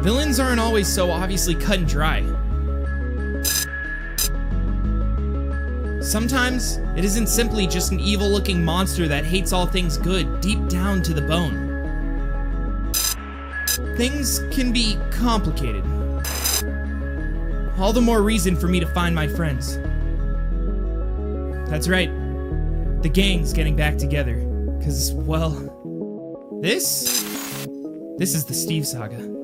Villains aren't always so obviously cut and dry. Sometimes, it isn't simply just an evil-looking monster that hates all things good deep down to the bone. Things can be complicated. All the more reason for me to find my friends. That's right. The gang's getting back together. Because, well, this is the Steve Saga.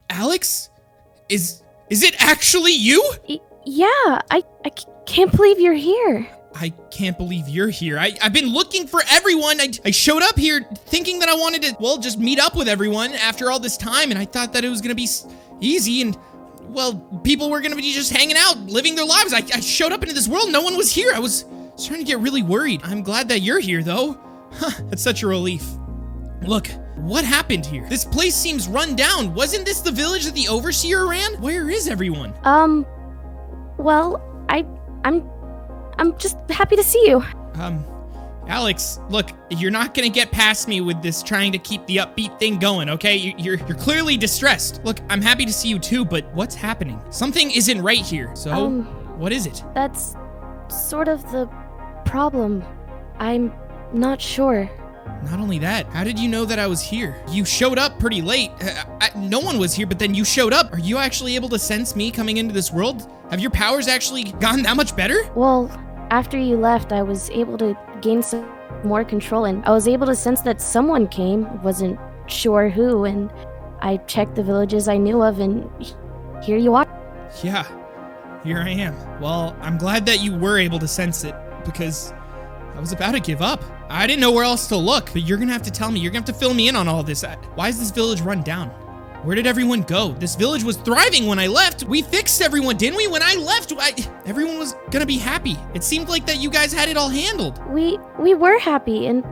Alex? Is it actually you? Yeah, I can't believe you're here. I can't believe you're here. I've been looking for everyone. I showed up here thinking that I wanted to, well, just meet up with everyone after all this time, and I thought that it was gonna be easy, and, well, people were gonna be just hanging out, living their lives. I showed up into this world, no one was here. I was starting to get really worried. I'm glad that you're here, though. Huh, that's such a relief. Look, what happened here? This place seems run down. Wasn't this the village that the Overseer ran? Where is everyone? Well, I'm just happy to see you. Alex, look, you're not gonna get past me with this trying to keep the upbeat thing going, okay? You're clearly distressed. Look, I'm happy to see you too, but what's happening? Something isn't right here, so what is it? That's sort of the problem. I'm not sure. Not only that, how did you know that I was here? You showed up pretty late. No one was here, but then you showed up. Are you actually able to sense me coming into this world? Have your powers actually gotten that much better? Well, after you left, I was able to gain some more control, and I was able to sense that someone came. Wasn't sure who, and I checked the villages I knew of, and here you are. Yeah, here I am. Well, I'm glad that you were able to sense it, because I was about to give up. I didn't know where else to look, but you're gonna have to tell me. You're gonna have to fill me in on all this. Why is this village run down? Where did everyone go? This village was thriving when I left. We fixed everyone, didn't we? When I left, everyone was gonna be happy. It seemed like that you guys had it all handled. We were happy, and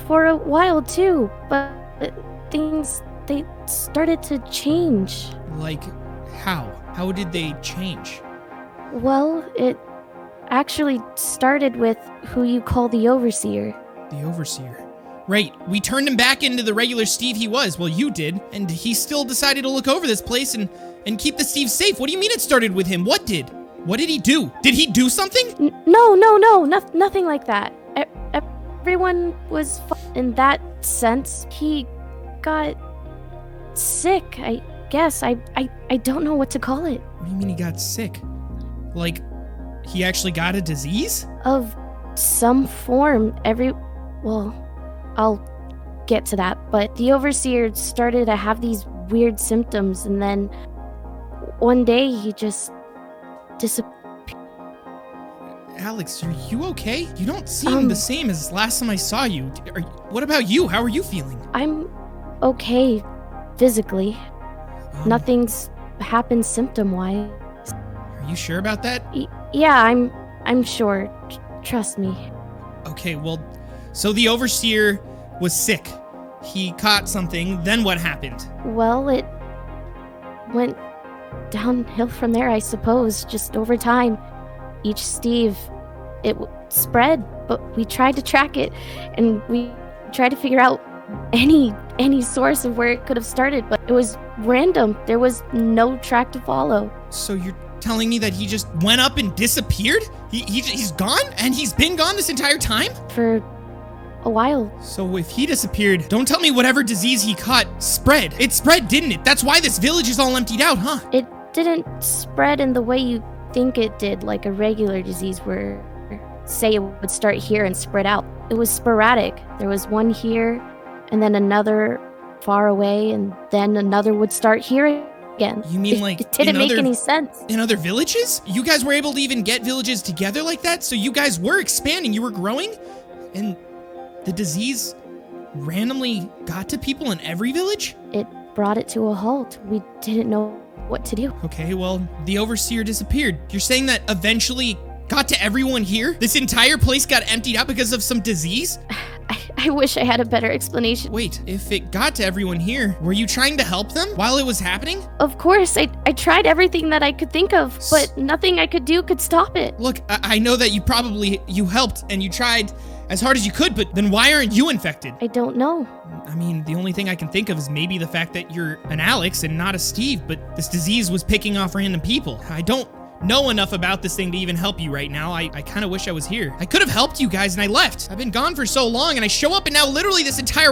for a while too, but things, they started to change. Like, how? How did they change? Well, it actually started with who you call the Overseer. The Overseer. Right, we turned him back into the regular Steve he was. Well, you did, and he still decided to look over this place and keep the Steve safe. What do you mean it started with him? What did he do? Did he do something? No, nothing like that. Everyone was in that sense. He got sick, I guess. I don't know what to call it. What do you mean he got sick? Like, he actually got a disease? Of some form. Well, I'll get to that, but the Overseer started to have these weird symptoms, and then one day he just disappeared. Alex, are you okay? You don't seem the same as last time I saw you. What about you? How are you feeling? I'm okay physically. Nothing's happened symptom-wise. Are you sure about that? Yeah, I'm sure. Trust me. Okay, well, so the Overseer was sick. He caught something, then what happened? Well, it went downhill from there, I suppose, just over time. Each Steve, it spread, but we tried to track it, and we tried to figure out any source of where it could have started, but it was random. There was no track to follow. So you're telling me that he just went up and disappeared? He's gone? And he's been gone this entire time? For a while. So if he disappeared, don't tell me whatever disease he caught spread. It spread, didn't it? That's why this village is all emptied out, huh? It didn't spread in the way you think it did, like a regular disease where, say, it would start here and spread out. It was sporadic. There was one here, and then another far away, and then another would start here again. You mean like it didn't make any sense. In other villages? You guys were able to even get villages together like that? So you guys were expanding, you were growing? And the disease randomly got to people in every village? It brought it to a halt. We didn't know what to do. Okay, well, the Overseer disappeared. You're saying that eventually got to everyone here? This entire place got emptied out because of some disease? I wish I had a better explanation. Wait, if it got to everyone here, were you trying to help them while it was happening? Of course, I tried everything that I could think of, but nothing I could do could stop it. Look, I know that you helped and you tried as hard as you could, but then why aren't you infected? I don't know. I mean, the only thing I can think of is maybe the fact that you're an Alex and not a Steve, but this disease was picking off random people. I don't know enough about this thing to even help you right now. I kind of wish I was here. I could have helped you guys and I left. I've been gone for so long and I show up and now literally this entire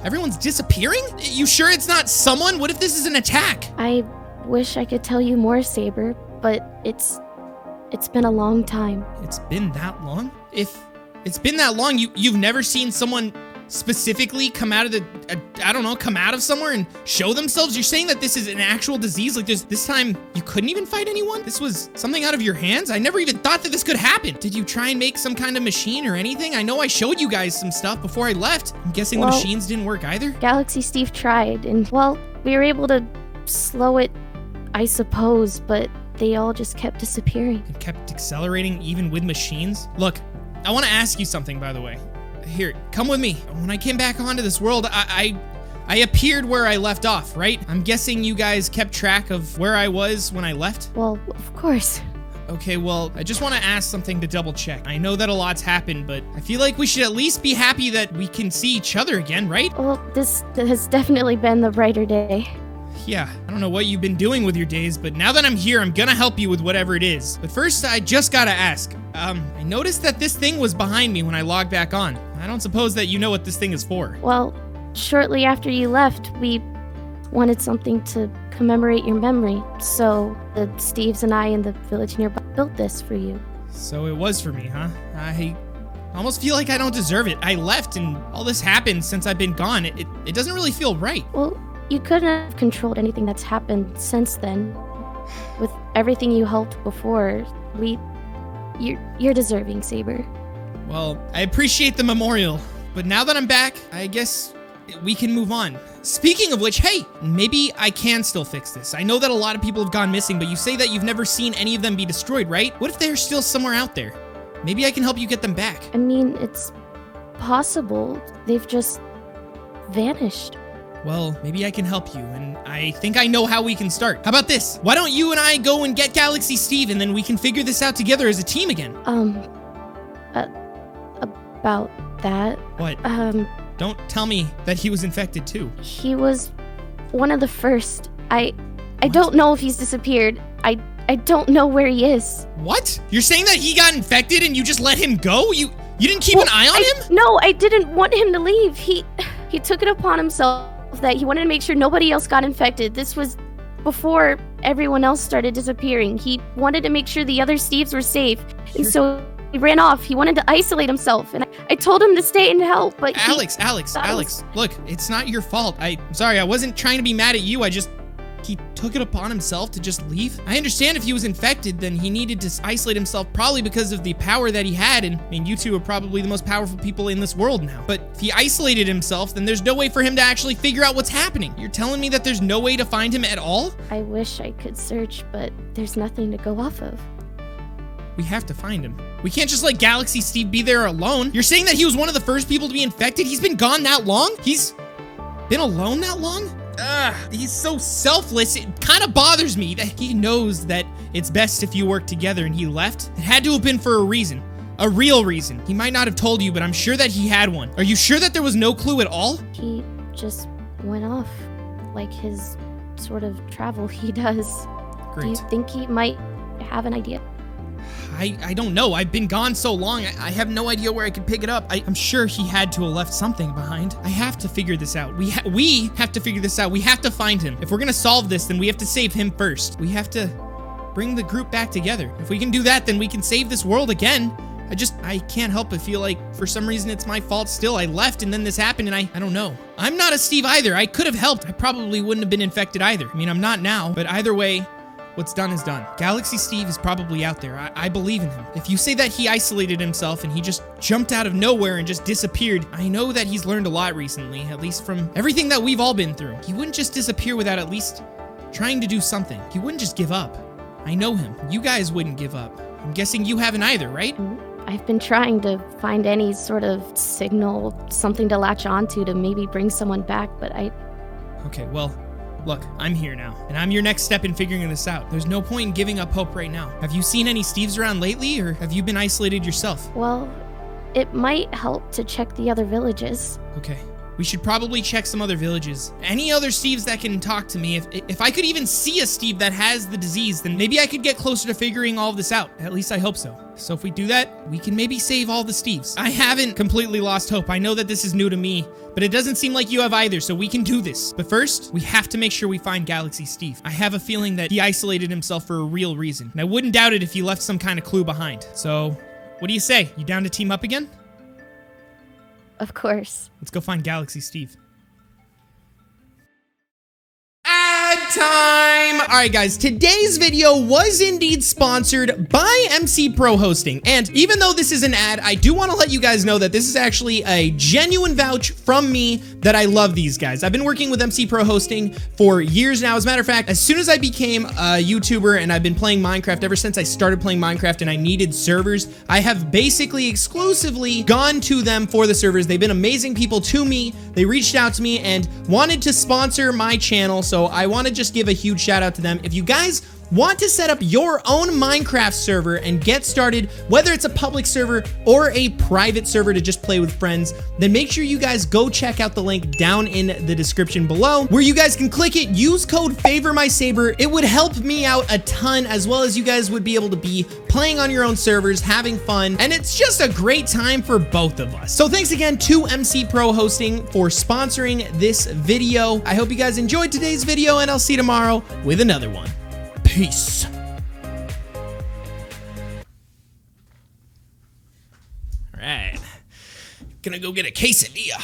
everyone's disappearing? You sure it's not someone? What if this is an attack? I wish I could tell you more, Sabre, but it's been a long time. It's been that long? If it's been that long, you've never seen someone specifically come out of come out of somewhere and show themselves? You're saying that this is an actual disease? Like this time you couldn't even fight anyone? This was something out of your hands? I never even thought that this could happen. Did you try and make some kind of machine or anything? I know I showed you guys some stuff before I left. I'm guessing the machines didn't work either? Galaxy Steve tried, and well, we were able to slow it, I suppose, but they all just kept disappearing. It kept accelerating even with machines? Look, I want to ask you something, by the way. Here, come with me. When I came back onto this world, I appeared where I left off, right? I'm guessing you guys kept track of where I was when I left? Well, of course. Okay, well, I just want to ask something to double check. I know that a lot's happened, but I feel like we should at least be happy that we can see each other again, right? Well, this has definitely been the brighter day. Yeah, I don't know what you've been doing with your days, but now that I'm here, I'm gonna help you with whatever it is. But first, I just gotta ask. I noticed that this thing was behind me when I logged back on. I don't suppose that you know what this thing is for. Well, shortly after you left, we wanted something to commemorate your memory. So the Steves and I in the village nearby built this for you. So it was for me, huh? I almost feel like I don't deserve it. I left and all this happened since I've been gone. It doesn't really feel right. Well, you couldn't have controlled anything that's happened since then. With everything you helped before, you're deserving, Sabre. Well, I appreciate the memorial, but now that I'm back, I guess we can move on. Speaking of which, hey, maybe I can still fix this. I know that a lot of people have gone missing, but you say that you've never seen any of them be destroyed, right? What if they're still somewhere out there? Maybe I can help you get them back. I mean, it's possible. They've just vanished. Well, maybe I can help you, and I think I know how we can start. How about this? Why don't you and I go and get Galaxy Steve, and then we can figure this out together as a team again? About that? What? Don't tell me that he was infected too. He was one of the first. I don't know if he's disappeared. I don't know where he is. What? You're saying that he got infected and you just let him go? You didn't keep an eye on him? No, I didn't want him to leave. He took it upon himself that he wanted to make sure nobody else got infected. This was before everyone else started disappearing. He wanted to make sure the other Steves were safe. And so he ran off. He wanted to isolate himself. And I told him to stay and help, but Alex, look, it's not your fault. I'm sorry, I wasn't trying to be mad at you. He took it upon himself to just leave. I understand if he was infected, then he needed to isolate himself probably because of the power that he had. And I mean, you two are probably the most powerful people in this world now. But if he isolated himself, then there's no way for him to actually figure out what's happening. You're telling me that there's no way to find him at all? I wish I could search, but there's nothing to go off of. We have to find him. We can't just let Galaxy Steve be there alone. You're saying that he was one of the first people to be infected? He's been gone that long? He's been alone that long? He's so selfless. It kind of bothers me that he knows that it's best if you work together and he left. It had to have been for a reason. A real reason. He might not have told you, but I'm sure that he had one. Are you sure that there was no clue at all? He just went off, like his sort of travel he does. Great. Do you think he might have an idea? I don't know. I've been gone so long. I have no idea where I could pick it up. I'm sure he had to have left something behind. I have to figure this out. We have to figure this out. We have to find him. If we're gonna solve this, then we have to save him first. We have to bring the group back together. If we can do that, then we can save this world again. I can't help but feel like for some reason it's my fault still. I left and then this happened and I don't know. I'm not a Steve either. I could have helped. I probably wouldn't have been infected either. I mean, I'm not now, but either way, what's done is done. Galaxy Steve is probably out there. I believe in him. If you say that he isolated himself and he just jumped out of nowhere and just disappeared, I know that he's learned a lot recently, at least from everything that we've all been through. He wouldn't just disappear without at least trying to do something. He wouldn't just give up. I know him. You guys wouldn't give up. I'm guessing you haven't either, right? I've been trying to find any sort of signal, something to latch onto to maybe bring someone back, but Okay, well, look, I'm here now, and I'm your next step in figuring this out. There's no point in giving up hope right now. Have you seen any Steves around lately, or have you been isolated yourself? Well, it might help to check the other villages. Okay. We should probably check some other villages. Any other Steves that can talk to me. If I could even see a Steve that has the disease, then maybe I could get closer to figuring all of this out. At least I hope so. So if we do that, we can maybe save all the Steves. I haven't completely lost hope. I know that this is new to me, but it doesn't seem like you have either, so we can do this. But first, we have to make sure we find Galaxy Steve. I have a feeling that he isolated himself for a real reason, and I wouldn't doubt it if he left some kind of clue behind. So, what do you say? You down to team up again? Of course. Let's go find Galaxy Steve. Ad time! Alright guys, today's video was indeed sponsored by MCProHosting, and even though this is an ad, I do want to let you guys know that this is actually a genuine vouch from me that I love these guys. I've been working with MCProHosting for years now. As a matter of fact, as soon as I became a YouTuber and I've been playing Minecraft ever since I started playing Minecraft and I needed servers, I have basically exclusively gone to them for the servers. They've been amazing people to me. They reached out to me and wanted to sponsor my channel, so I want to just give a huge shout out to them. If you guys want to set up your own Minecraft server and get started, whether it's a public server or a private server to just play with friends, then make sure you guys go check out the link down in the description below where you guys can click it, use code FavreMySabre. It would help me out a ton, as well as you guys would be able to be playing on your own servers, having fun, and it's just a great time for both of us. So thanks again to MCProHosting for sponsoring this video. I hope you guys enjoyed today's video, and I'll see you tomorrow with another one. Peace. All right. Gonna go get a quesadilla.